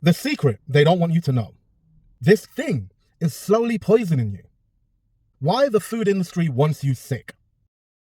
The secret they don't want you to know. This thing is slowly poisoning you. Why the food industry wants you sick.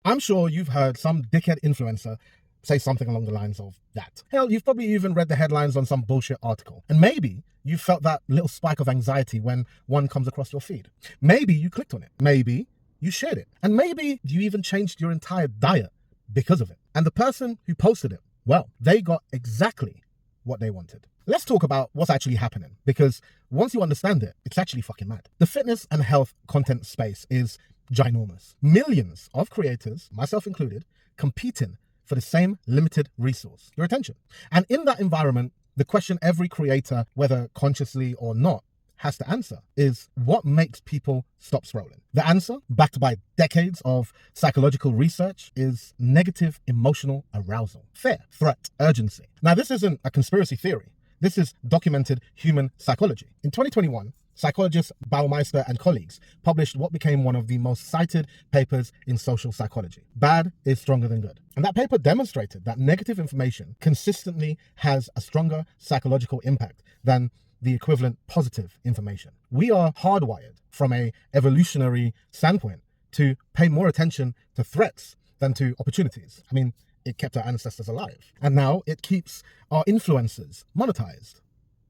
I'm sure you've heard some dickhead influencer say something along the lines of that. Hell, you've probably even read the headlines on some bullshit article. And maybe you felt that little spike of anxiety when one comes across your feed. Maybe you clicked on it. Maybe you shared it. And maybe you even changed your entire diet because of it. And the person who posted it, well, they got exactly what they wanted. Let's talk about what's actually happening, because once you understand it, it's actually fucking mad. The fitness and health content space is ginormous. Millions of creators, myself included, competing for the same limited resource, your attention. And in that environment, the question every creator, whether consciously or not, has to answer is, what makes people stop scrolling? The answer, backed by decades of psychological research, is negative emotional arousal, fear, threat, urgency. Now, this isn't a conspiracy theory. This is documented human psychology. In 2021, psychologist Baumeister and colleagues published what became one of the most cited papers in social psychology. Bad is stronger than good. And that paper demonstrated that negative information consistently has a stronger psychological impact than the equivalent positive information. We are hardwired from an evolutionary standpoint to pay more attention to threats than to opportunities. I mean, it kept our ancestors alive. And now it keeps our influencers monetized.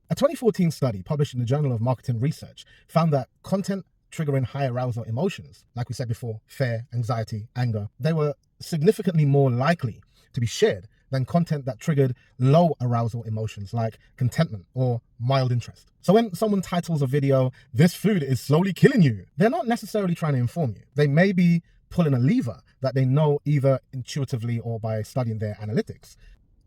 A 2014 study published in the Journal of Marketing Research found that content triggering high arousal emotions, like we said before, fear, anxiety, anger, they were significantly more likely to be shared than content that triggered low arousal emotions like contentment or mild interest. So when someone titles a video, "This food is slowly killing you," they're not necessarily trying to inform you. They may be pulling a lever that they know either intuitively or by studying their analytics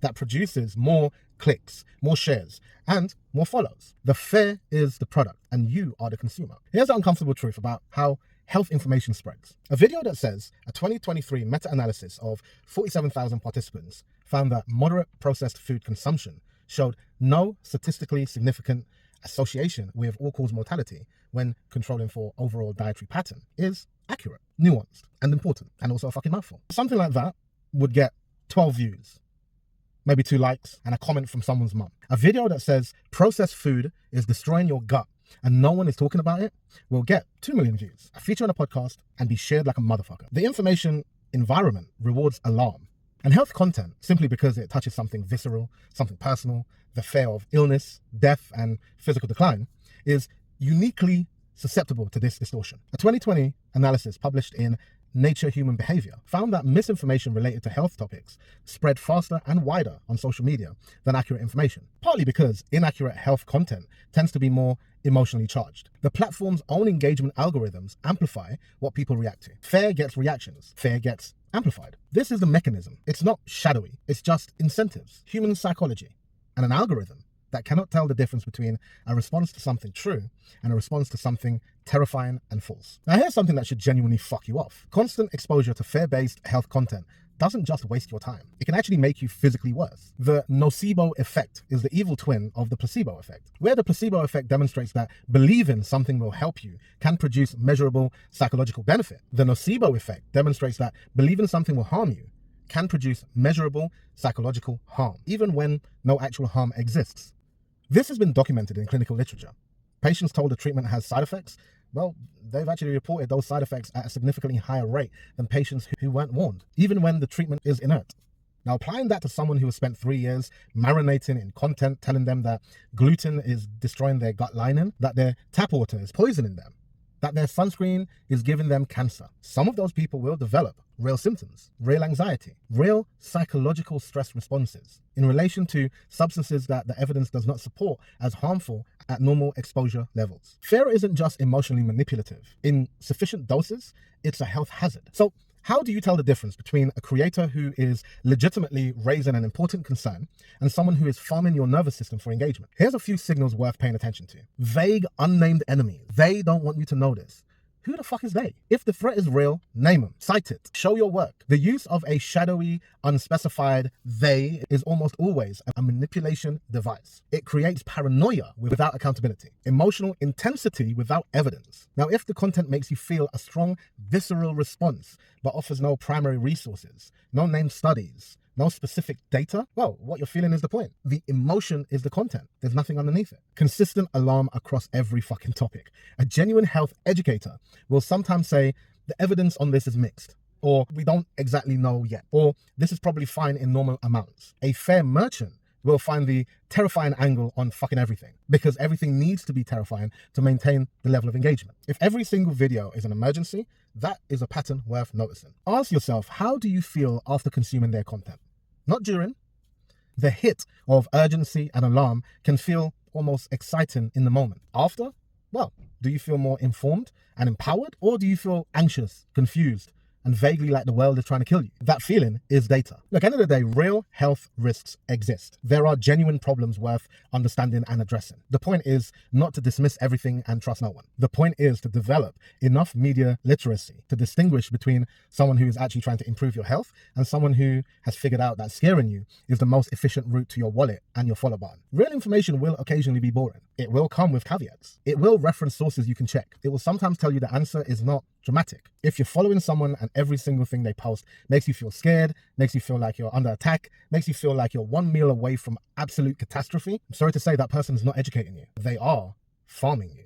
that produces more clicks, more shares, and more follows. The fear is the product and you are the consumer. Here's the uncomfortable truth about how health information spreads. A video that says a 2023 meta-analysis of 47,000 participants found that moderate processed food consumption showed no statistically significant association with all-cause mortality when controlling for overall dietary pattern is accurate, nuanced, and important, and also a fucking mouthful. Something like that would get 12 views, maybe 2 likes, and a comment from someone's mum. A video that says processed food is destroying your gut and no one is talking about it will get 2 million views, a feature on a podcast, and be shared like a motherfucker. The information environment rewards alarm. And health content, simply because it touches something visceral, something personal, the fear of illness, death, and physical decline, is uniquely susceptible to this distortion. A 2020 analysis published in Nature Human Behavior found that misinformation related to health topics spread faster and wider on social media than accurate information, partly because inaccurate health content tends to be more emotionally charged. The platform's own engagement algorithms amplify what people react to. Fear gets reactions. Fear gets amplified. This is the mechanism. It's not shadowy. It's just incentives, human psychology, and an algorithm that cannot tell the difference between a response to something true and a response to something terrifying and false. Now, here's something that should genuinely fuck you off. Constant exposure to fear-based health content doesn't just waste your time. It can actually make you physically worse. The nocebo effect is the evil twin of the placebo effect, where the placebo effect demonstrates that believing something will help you can produce measurable psychological benefit. The nocebo effect demonstrates that believing something will harm you can produce measurable psychological harm, even when no actual harm exists. This has been documented in clinical literature. Patients told the treatment has side effects. Well, they've actually reported those side effects at a significantly higher rate than patients who weren't warned, even when the treatment is inert. Now, applying that to someone who has spent 3 years marinating in content telling them that gluten is destroying their gut lining, that their tap water is poisoning them, that their sunscreen is giving them cancer. Some of those people will develop real symptoms, real anxiety, real psychological stress responses in relation to substances that the evidence does not support as harmful at normal exposure levels. Fear isn't just emotionally manipulative. In sufficient doses, it's a health hazard. So how do you tell the difference between a creator who is legitimately raising an important concern and someone who is farming your nervous system for engagement? Here's a few signals worth paying attention to. Vague, unnamed enemies. They don't want you to know this. Who the fuck is they? If the threat is real, name them, cite it, show your work. The use of a shadowy, unspecified they is almost always a manipulation device. It creates paranoia without accountability, emotional intensity without evidence. Now, if the content makes you feel a strong, visceral response, but offers no primary resources, no named studies, no specific data, well, what you're feeling is the point. The emotion is the content. There's nothing underneath it. Consistent alarm across every fucking topic. A genuine health educator will sometimes say, the evidence on this is mixed, or we don't exactly know yet, or this is probably fine in normal amounts. A fair merchant will find the terrifying angle on fucking everything, because everything needs to be terrifying to maintain the level of engagement. If every single video is an emergency, that is a pattern worth noticing. Ask yourself, how do you feel after consuming their content? Not during. The hit of urgency and alarm can feel almost exciting in the moment. After, well, do you feel more informed and empowered, or do you feel anxious, confused, and vaguely like the world is trying to kill you? That feeling is data. Look, at the end of the day, real health risks exist. There are genuine problems worth understanding and addressing. The point is not to dismiss everything and trust no one. The point is to develop enough media literacy to distinguish between someone who is actually trying to improve your health and someone who has figured out that scaring you is the most efficient route to your wallet and your follow button. Real information will occasionally be boring. It will come with caveats. It will reference sources you can check. It will sometimes tell you the answer is not dramatic. If you're following someone and every single thing they post makes you feel scared, makes you feel like you're under attack, makes you feel like you're one meal away from absolute catastrophe, I'm sorry to say that person is not educating you. They are farming you.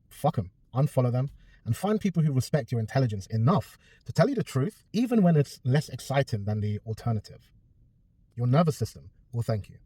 Fuck them. Unfollow them and find people who respect your intelligence enough to tell you the truth, even when it's less exciting than the alternative. Your nervous system will thank you.